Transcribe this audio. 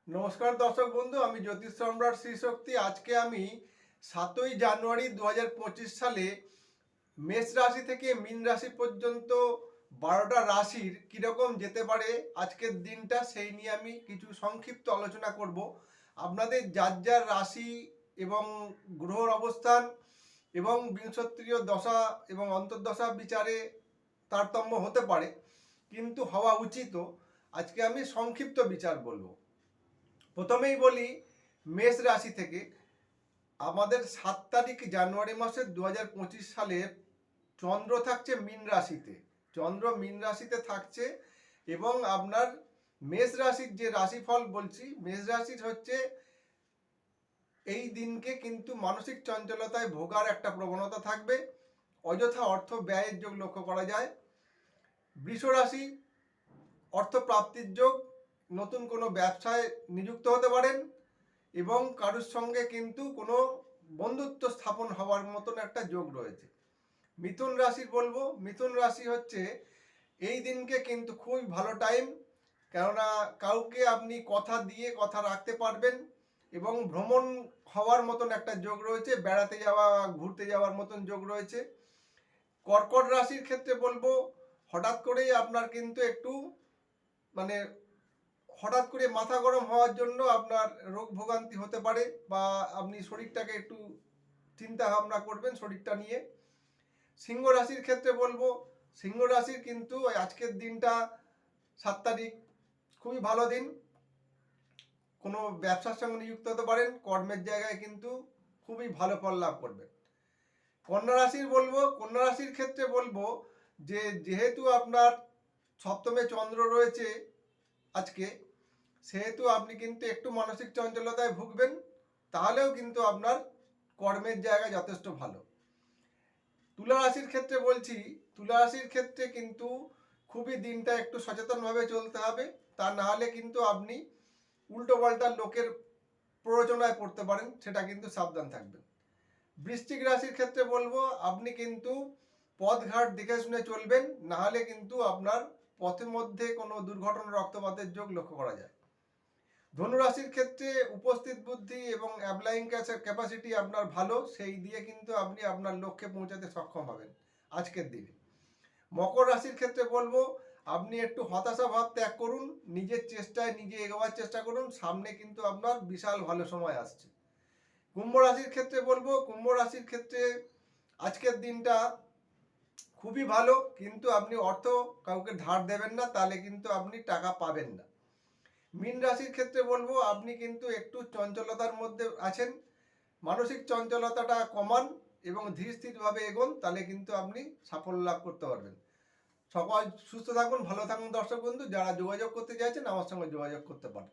নমস্কার দর্শক বন্ধু, আমি জ্যোতিষ সম্রাট শ্রী শক্তি। আজকে আমি 7ই জানুয়ারি 2025 সালে মেষ রাশি থেকে মীন রাশি পর্যন্ত 12টা রাশির কীরকম যেতে পারে আজকের দিনটা, সেই নিয়ে আমি কিছু সংক্ষিপ্ত আলোচনা করব। আপনাদের যার যার রাশি এবং গ্রহর অবস্থান এবং বিংশত্রীয় দশা এবং অন্তর্দশা বিচারে তারতম্য হতে পারে, কিন্তু হওয়া উচিত। আজকে আমি সংক্ষিপ্ত বিচার বলবো। প্রথমেই বলি মেষ রাশি থেকে। আমাদের 7 তারিখ জানুয়ারি মাসের 2025 সালের চন্দ্র থাকছে মীন রাশিতে। চন্দ্র মীন রাশিতে থাকছে এবং আপনার মেষ রাশির যে রাশিফল বলছি, মেষ রাশির হচ্ছে এই দিনকে কিন্তু মানসিক চঞ্চলতায় ভোগার একটা প্রবণতা থাকবে। অযথা অর্থ ব্যয়ের যোগ লক্ষ্য করা যায়। বৃষ রাশি অর্থ প্রাপ্তির যোগ, নতুন কোনো ব্যবসায় নিযুক্ত হতে পারেন এবং কারোর সঙ্গে কিন্তু কোনো বন্ধুত্ব স্থাপন হওয়ার মতন একটা যোগ রয়েছে। মিথুন রাশির বলবো, মিথুন রাশি হচ্ছে এই দিনকে কিন্তু খুবই ভালো টাইম, কেননা কাউকে আপনি কথা দিয়ে কথা রাখতে পারবেন এবং ভ্রমণ হওয়ার মতন একটা যোগ রয়েছে, বেড়াতে যাওয়া ঘুরতে যাওয়ার মতন যোগ রয়েছে। কর্কট রাশির ক্ষেত্রে বলবো, হঠাৎ করেই আপনার কিন্তু একটু হঠাৎ করে মাথা গরম হওয়ার জন্য আপনার রোগ ভোগান্তি হতে পারে, বা আপনি শরীরটাকে একটু চিন্তা ভাবনা করবেন শরীরটা নিয়ে। সিংহ রাশির ক্ষেত্রে বলবো, সিংহ রাশির কিন্তু আজকের দিনটা 7 তারিখ খুবই ভালো দিন। কোনো ব্যবসার সঙ্গে নিযুক্ত হতে পারেন, কর্মের জায়গায় কিন্তু খুবই ভালো ফল লাভ করবেন। কন্যা রাশির বলবো, কন্যা রাশির ক্ষেত্রে বলবো যে যেহেতু আপনার সপ্তমে চন্দ্র রয়েছে আজকে, সেহেতু আপনি কিন্তু একটু মানসিক চঞ্চলতায় ভুগবেন, তাহলেও কিন্তু আপনার কর্মের জায়গা যথেষ্ট ভালো। তুলা রাশির ক্ষেত্রে বলছি, তুলা রাশির ক্ষেত্রে কিন্তু খুবই দিনটা একটু সচেতনভাবে চলতে হবে, তা না হলে কিন্তু আপনি উল্টো পাল্টা লোকের প্ররোচনায় পড়তে পারেন, সেটা কিন্তু সাবধান থাকবেন। বৃশ্চিক রাশির ক্ষেত্রে বলবো, আপনি কিন্তু পথঘাট দেখে শুনে চলবেন, না হলে কিন্তু আপনার পথের মধ্যে কোনো দুর্ঘটনা রক্তপাতের যোগ লক্ষ্য করা যায়। ধনুরাশির ক্ষেত্রে উপস্থিত বুদ্ধি এবং অ্যাপ্লাইং ক্যাপাসিটি আপনার ভালো, সেই দিয়ে কিন্তু আপনি আপনার লক্ষ্যে পৌঁছাতে সক্ষম হবেন আজকের দিনে। মকর রাশির ক্ষেত্রে বলবো, আপনি একটু হতাশা ভাব ত্যাগ করুন, নিজের চেষ্টায় নিজে এগোবার চেষ্টা করুন, সামনে কিন্তু আপনার বিশাল ভালো সময় আসছে। কুম্ভ রাশির ক্ষেত্রে বলবো, কুম্ভ রাশির ক্ষেত্রে আজকের দিনটা খুবই ভালো, কিন্তু আপনি অর্থ কাউকে ধার দেবেন না, তাহলে কিন্তু আপনি টাকা পাবেন না। মীন রাশির ক্ষেত্রে বলবো, আপনি কিন্তু একটু চঞ্চলতার মধ্যে আছেন, মানসিক চঞ্চলতাটা কমান এবং ধীর স্থিরভাবে এগোন, তাহলে কিন্তু আপনি সাফল্য লাভ করতে পারবেন। সবাই সুস্থ থাকুন, ভালো থাকুন দর্শক বন্ধু। যারা যোগাযোগ করতে চাইছেন আমার সঙ্গে যোগাযোগ করতে পারেন।